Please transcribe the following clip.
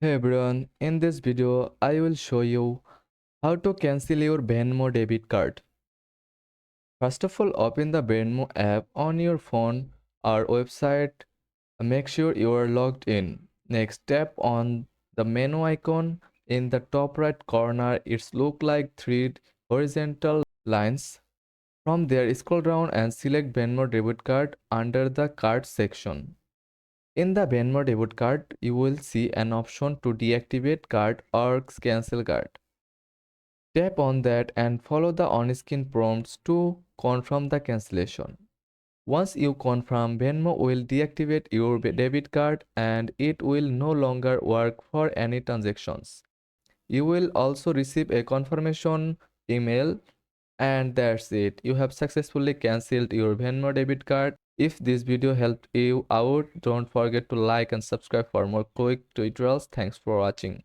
Hey everyone, in this video I will show you how to cancel your Venmo debit card. First of all, open the Venmo app on your phone or website. Make sure you are logged in. Next, tap on the menu icon in the top right corner. It's look like three horizontal lines. From there, scroll down and select Venmo debit card under the card section. In the Venmo debit card, you will see an option to deactivate card or cancel card. Tap on that and follow the on-screen prompts to confirm the cancellation. Once you confirm, Venmo will deactivate your debit card and it will no longer work for any transactions. You will also receive a confirmation email, and that's it. You have successfully cancelled your Venmo debit card. If this video helped you out, don't forget to like and subscribe for more quick tutorials. Thanks for watching.